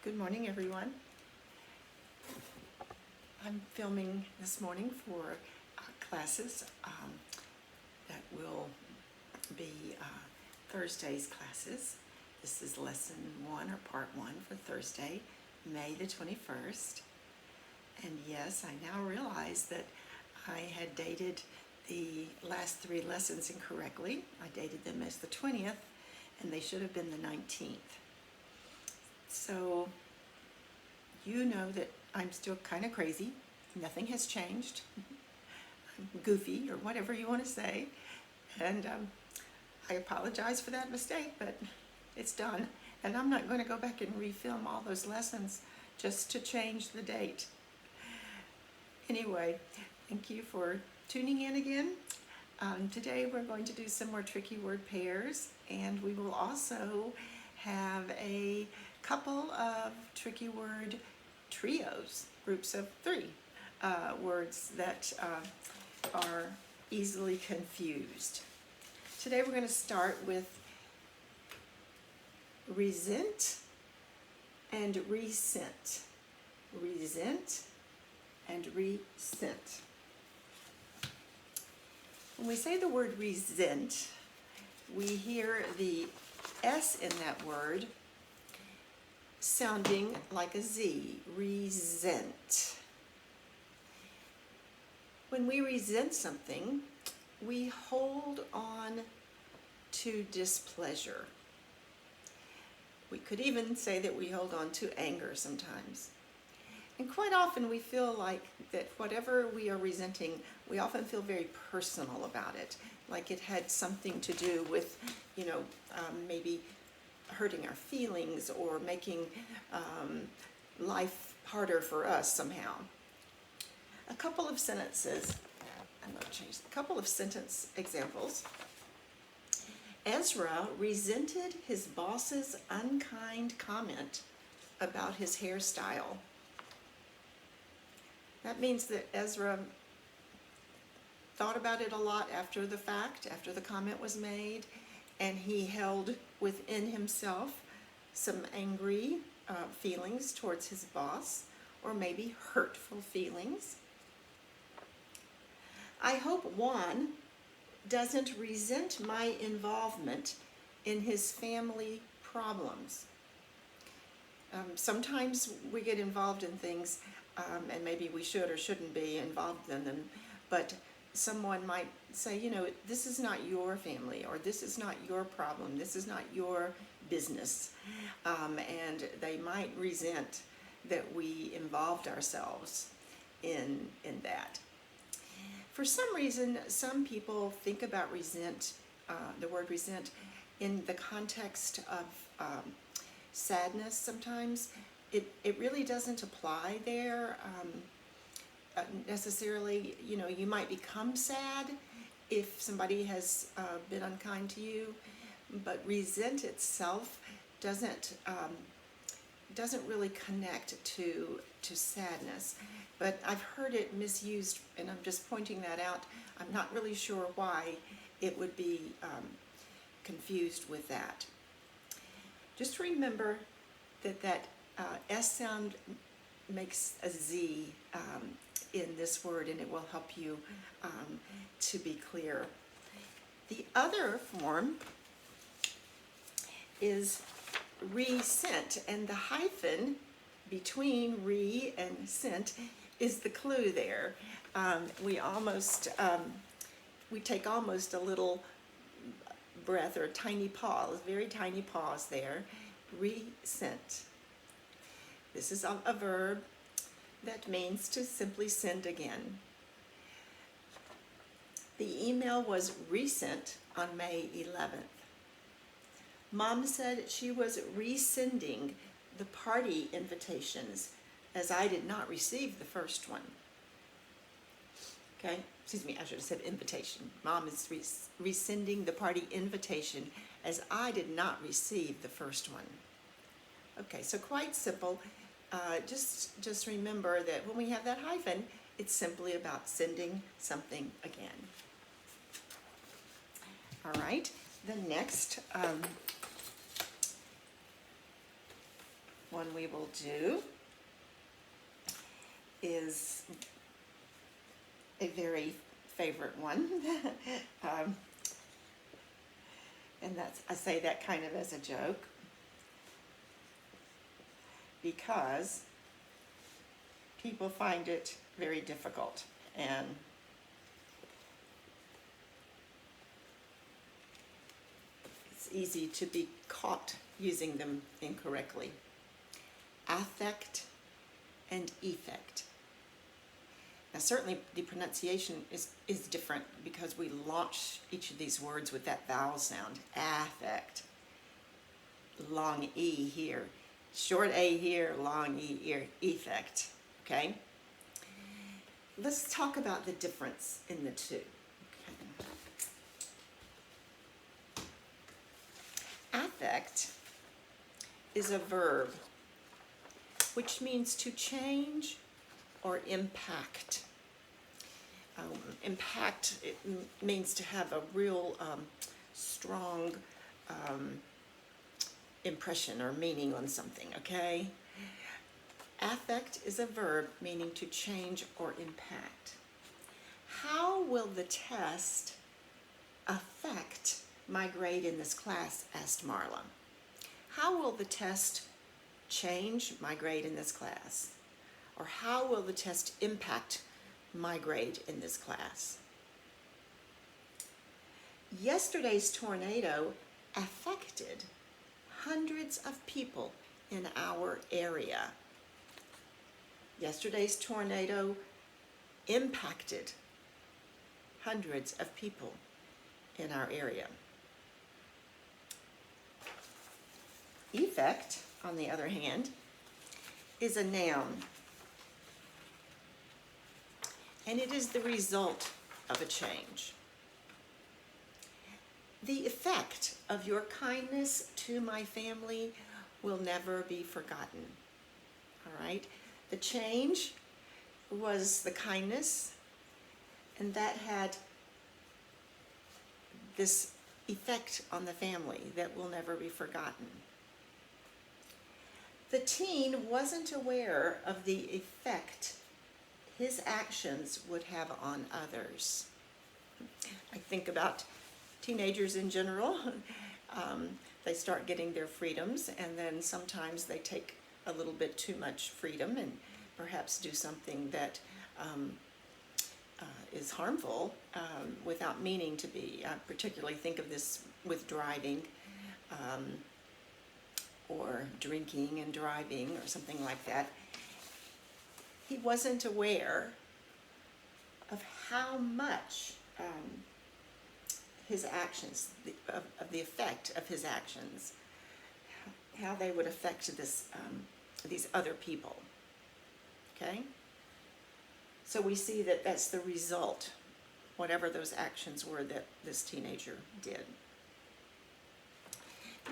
Good morning, everyone. I'm filming this morning for classes that will be Thursday's classes. This is lesson 1 or part 1 for Thursday, May the 21st. And yes, I now realize that I had dated the last 3 lessons incorrectly. I dated them as the 20th, and they should have been the 19th. So you know that I'm still kind of crazy. Nothing has changed. I'm goofy, or whatever you want to say. And I apologize for that mistake, but it's done. And I'm not going to go back and refilm all those lessons just to change the date. Anyway, thank you for tuning in again. Today we're going to do some more tricky word pairs, and we will also have a couple of tricky word trios, groups of 3 words that are easily confused. Today we're going to start with resent and resent. Resent and resent. When we say the word resent, we hear the S in that word sounding like a Z, resent. When we resent something, we hold on to displeasure. We could even say that we hold on to anger sometimes. And quite often we feel like that whatever we are resenting, we often feel very personal about it, like it had something to do with, maybe hurting our feelings or making life harder for us somehow. A couple of sentences, a couple of sentence examples. Ezra resented his boss's unkind comment about his hairstyle. That means that Ezra thought about it a lot after the fact, after the comment was made, and he held within himself some angry feelings towards his boss, or maybe hurtful feelings. I hope Juan doesn't resent my involvement in his family problems. Sometimes we get involved in things, and maybe we should or shouldn't be involved in them, but someone might say, this is not your family, or this is not your problem, this is not your business, and they might resent that we involved ourselves in that. For some reason, some people think about the word resent, in the context of sadness sometimes. It really doesn't apply there necessarily. You might become sad if somebody has been unkind to you, but resent itself doesn't really connect to sadness. But I've heard it misused, and I'm just pointing that out. I'm not really sure why it would be confused with that. Just remember that S sound makes a Z in this word, and it will help you to be clear. The other form is resent, and the hyphen between re and sent is the clue there. We take almost a little breath, or a tiny pause, very tiny pause there. Resent. This is a verb that means to simply send again. The email was resent on May 11th. Mom said she was resending the party invitations as I did not receive the first one. Okay, excuse me, I should have said invitation. Mom is resending the party invitation as I did not receive the first one. Okay, so quite simple. Just remember that when we have that hyphen, it's simply about sending something again. All right, the next one one we will do is a very favorite one. And I say that kind of as a joke because people find it very difficult, and it's easy to be caught using them incorrectly. Affect and effect. Now certainly the pronunciation is different because we launch each of these words with that vowel sound. Affect. Long E here. Short A here, long E here. Effect. Okay? Let's talk about the difference in the two. Okay. Affect is a verb which means to change or impact. Impact, it means to have a real strong impression or meaning on something, okay? Affect is a verb meaning to change or impact. How will the test affect my grade in this class? Asked Marla. How will the test change my grade in this class? Or how will the test impact my grade in this class? Yesterday's tornado affected hundreds of people in our area. Yesterday's tornado impacted hundreds of people in our area. Effect, on the other hand, is a noun, and it is the result of a change. The effect of your kindness to my family will never be forgotten. All right? The change was the kindness, and that had this effect on the family that will never be forgotten. The teen wasn't aware of the effect his actions would have on others. I think about teenagers in general. They start getting their freedoms, and then sometimes they take a little bit too much freedom and perhaps do something that is harmful without meaning to be. I particularly think of this with driving, or drinking and driving or something like that. He wasn't aware of how much his actions, of the effect of his actions, how they would affect these other people. Okay? So we see that that's the result, whatever those actions were that this teenager did.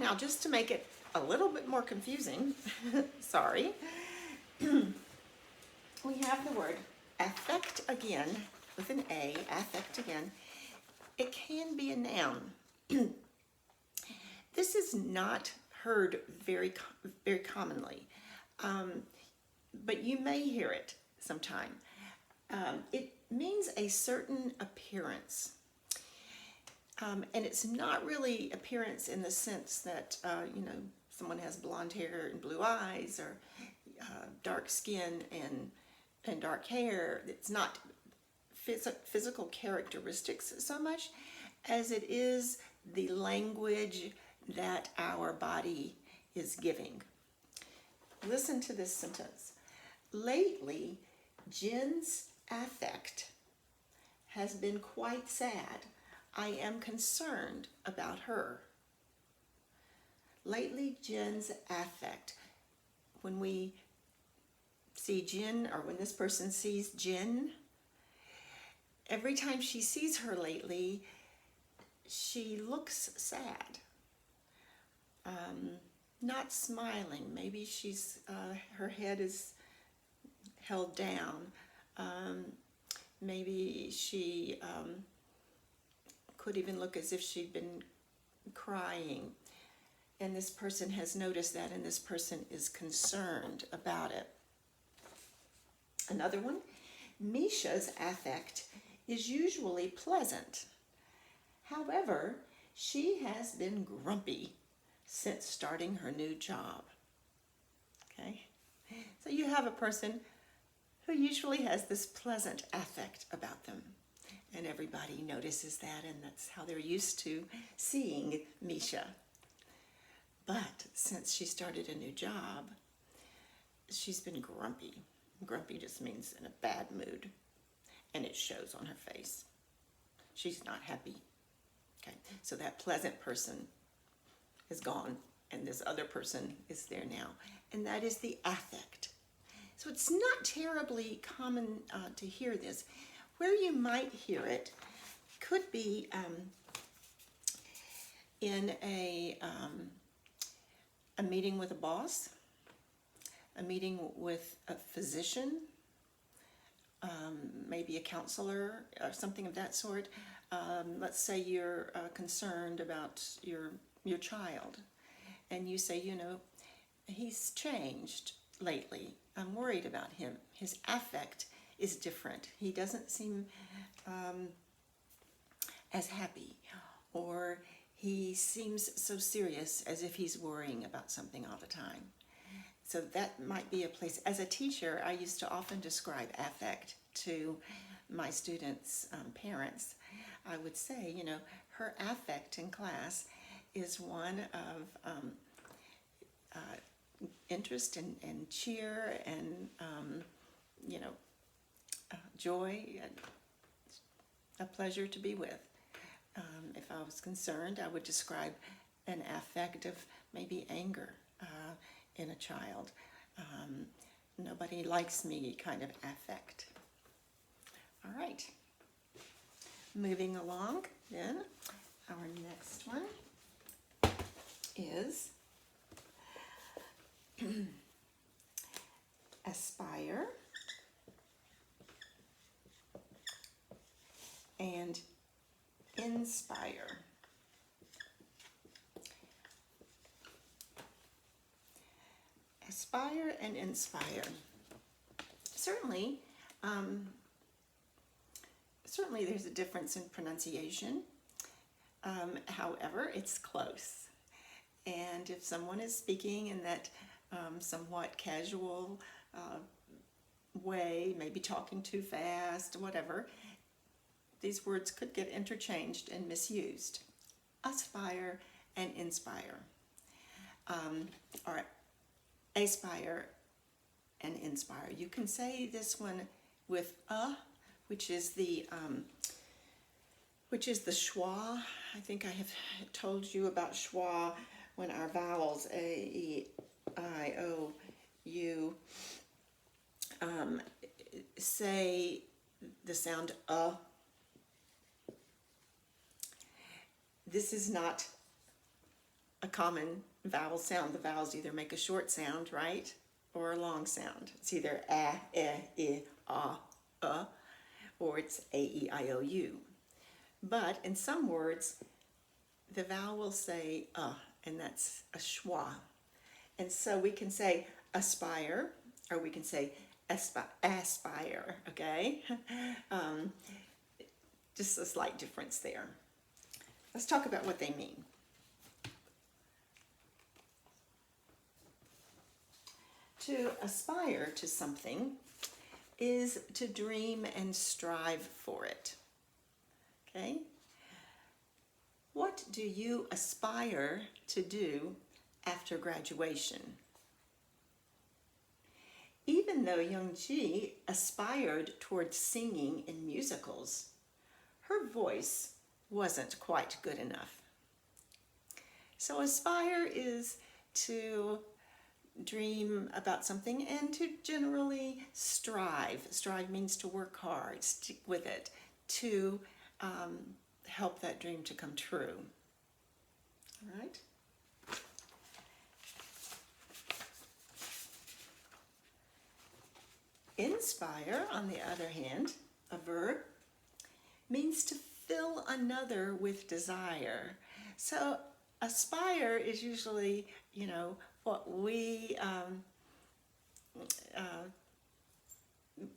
Now, just to make it a little bit more confusing, sorry, we have the word affect again, with an A, affect again. It can be a noun. This is not heard very commonly, but you may hear it sometime. It means a certain appearance. And it's not really appearance in the sense that, someone has blonde hair and blue eyes, or dark skin and dark hair. It's not physical characteristics so much as it is the language that our body is giving. Listen to this sentence. Lately, Jen's affect has been quite sad. I am concerned about her. Lately, Jen's affect. When we see Jen, or when this person sees Jen, every time she sees her lately, she looks sad. Not smiling. Maybe her head is held down. Maybe she could even look as if she'd been crying. and this person has noticed that, and this person is concerned about it. Another one, Misha's affect is usually pleasant. However, she has been grumpy since starting her new job. Okay? So you have a person who usually has this pleasant affect about them. And everybody notices that, and that's how they're used to seeing Misha. But since she started a new job, she's been grumpy. Grumpy just means in a bad mood, and it shows on her face. She's not happy. Okay, so that pleasant person is gone, and this other person is there now, and that is the affect. So it's not terribly common to hear this. Where you might hear it could be in a meeting with a boss, a meeting with a physician, maybe a counselor or something of that sort. Let's say you're concerned about your child, and you say, you know, he's changed lately. I'm worried about him. His affect is different. He doesn't seem as happy, or he seems so serious, as if he's worrying about something all the time. So that might be a place. As a teacher, I used to often describe affect to my students' parents. I would say, you know, her affect in class is one of interest and cheer and, you know, joy, and a pleasure to be with. If I was concerned, I would describe an affect of maybe anger in a child. Nobody likes me kind of affect. All right. Moving along, then, our next one is aspire and inspire. Aspire and inspire. Certainly, certainly there's a difference in pronunciation. However, it's close. And if someone is speaking in that somewhat casual way, maybe talking too fast, whatever, these words could get interchanged and misused. Aspire and inspire. Or aspire and inspire. You can say this one with which is the schwa. I think I have told you about schwa when our vowels A, E, I, O, U say the sound This is not a common vowel sound. The vowels either make a short sound, right, or a long sound. It's either a, I, or it's A, E, I, O, U. But in some words, the vowel will say and that's a schwa. And so we can say aspire, or we can say aspire, okay? Just a slight difference there. Let's talk about what they mean. To aspire to something is to dream and strive for it. Okay? What do you aspire to do after graduation? Even though Youngji aspired towards singing in musicals, her voice wasn't quite good enough. So aspire is to dream about something and to generally strive. Strive means to work hard, stick with it, to help that dream to come true. All right? Inspire, on the other hand, a verb, means to fill another with desire. So Aspire is usually, what we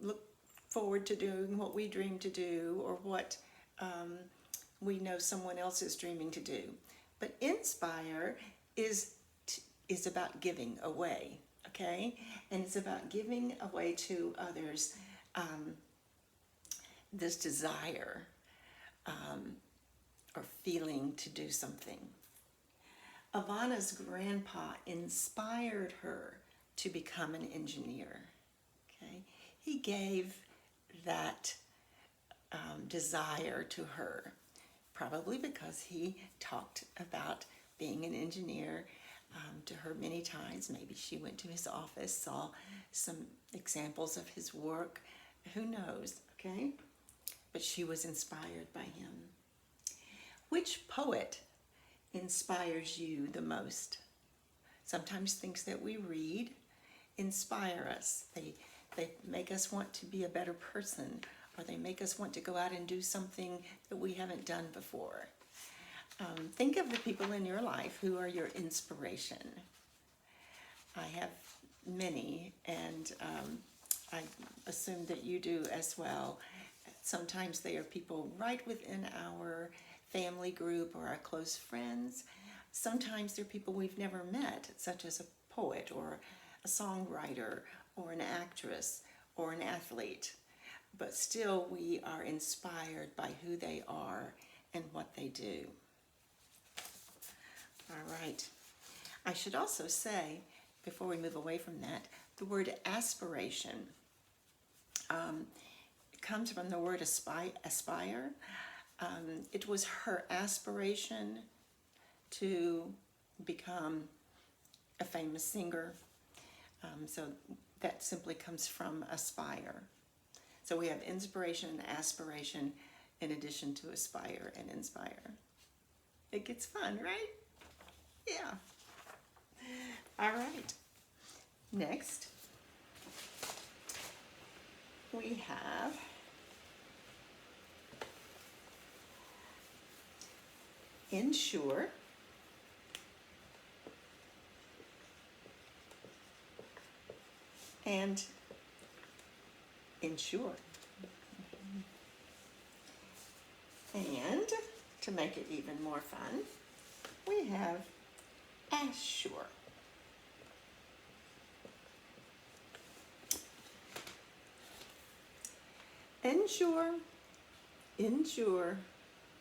look forward to doing, what we dream to do, or what we know someone else is dreaming to do. But inspire is about giving away, okay? And it's about giving away to others this desire or feeling to do something. Ivana's grandpa inspired her to become an engineer, okay? He gave that desire to her, probably because he talked about being an engineer to her many times. Maybe she went to his office, saw some examples of his work. Who knows, okay? But she was inspired by him. Which poet inspires you the most? Sometimes things that we read inspire us. They make us want to be a better person, or they make us want to go out and do something that we haven't done before. Think of the people in your life who are your inspiration. I have many, and I assume that you do as well. Sometimes they are people right within our family group or our close friends. Sometimes they're people we've never met, such as a poet or a songwriter or an actress or an athlete. But still we are inspired by who they are and what they do. All right. I should also say, before we move away from that, the word aspiration comes from the word aspire. It was her aspiration to become a famous singer. So that simply comes from aspire. So we have inspiration and aspiration in addition to aspire and inspire. It gets fun, right? Yeah. All right. Next, we have ensure, and ensure. And to make it even more fun, we have assure. Ensure,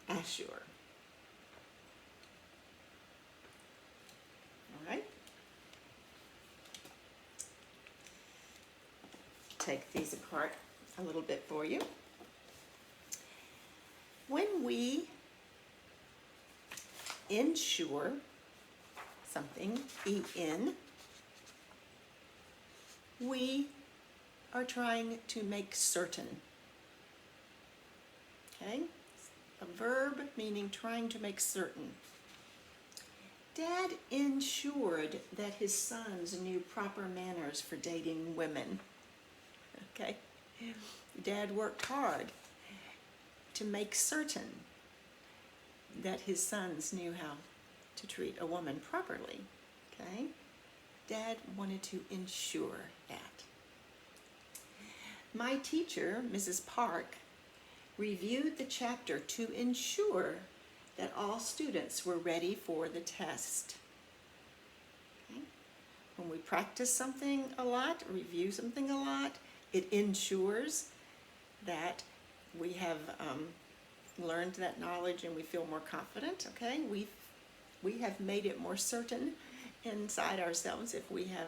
assure. All right. Take these apart a little bit for you. When we ensure something, E-N, we are trying to make certain. Okay? A verb meaning trying to make certain. Dad ensured that his sons knew proper manners for dating women. Okay? Dad worked hard to make certain that his sons knew how to treat a woman properly. Okay? Dad wanted to ensure that. My teacher, Mrs. Park, reviewed the chapter to ensure that all students were ready for the test. Okay? When we practice something a lot, review something a lot, it ensures that we have learned that knowledge and we feel more confident. Okay, we have made it more certain inside ourselves if we have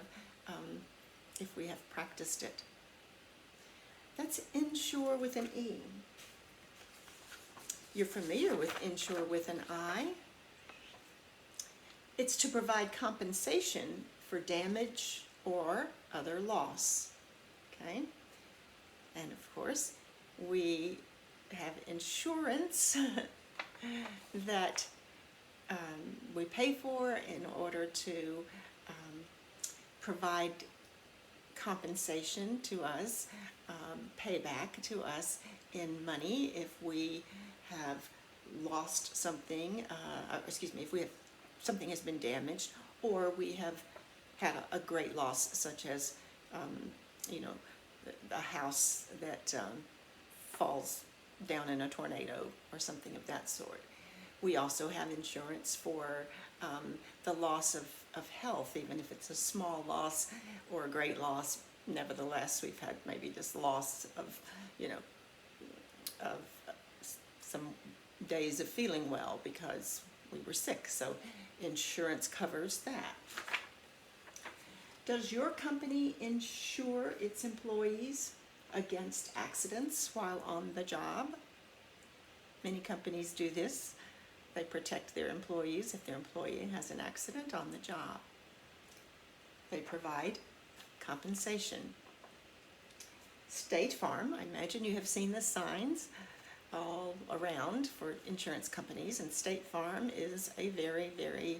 practiced it. That's ensure with an E. You're familiar with ensure with an I. It's to provide compensation for damage or other loss. Okay, and of course we have insurance that we pay for in order to provide compensation to us, payback to us in money if we have lost something, if we have something has been damaged, or we have had a great loss, such as, you know, a house that falls down in a tornado or something of that sort. We also have insurance for the loss of health, even if it's a small loss or a great loss. Nevertheless, we've had maybe just loss of, you know, of some days of feeling well because we were sick. So insurance covers that. Does your company insure its employees against accidents while on the job? Many companies do this. They protect their employees if their employee has an accident on the job. They provide compensation. State Farm, I imagine you have seen the signs all around for insurance companies, and State Farm is a very, very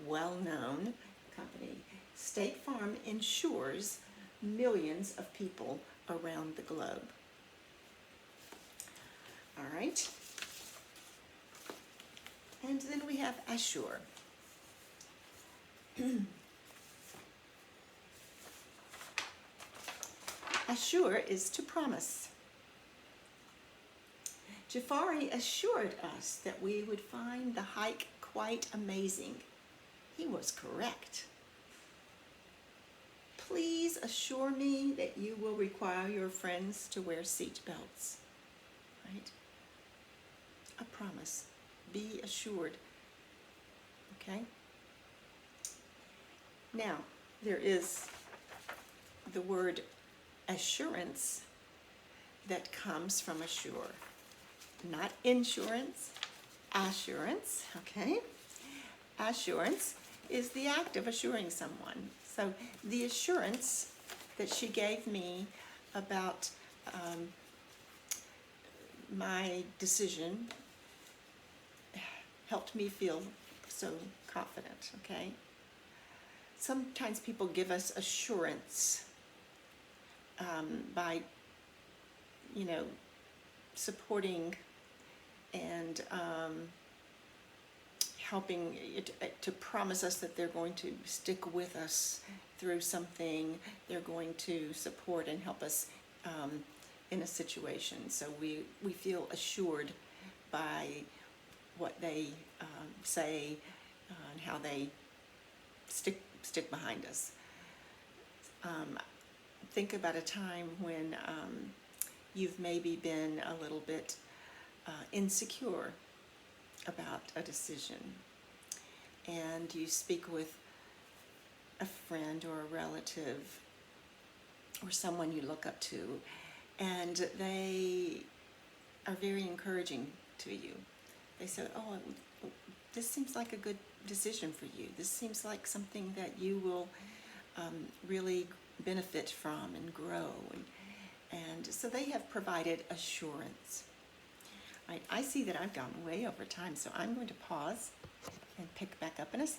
well-known company. State Farm insures millions of people around the globe. All right. And then we have assure. Assure is to promise. Jafari assured us that we would find the hike quite amazing. He was correct. Please assure me that you will require your friends to wear seat belts. Right? A promise. Be assured. Okay? Now, there is the word assurance that comes from assure. Not insurance, assurance, okay? Assurance is the act of assuring someone. So the assurance that she gave me about my decision helped me feel so confident, okay? Sometimes people give us assurance by, you know, supporting and helping to promise us that they're going to stick with us through something. They're going to support and help us in a situation. So we feel assured by what they say and how they stick behind us. Think about a time when you've maybe been a little bit insecure about a decision, and you speak with a friend or a relative or someone you look up to, and they are very encouraging to you. They say, oh, this seems like a good decision for you. This seems like something that you will really benefit from and grow. And so they have provided assurance. Right, I see that I've gone way over time, so I'm going to pause and pick back up in a second.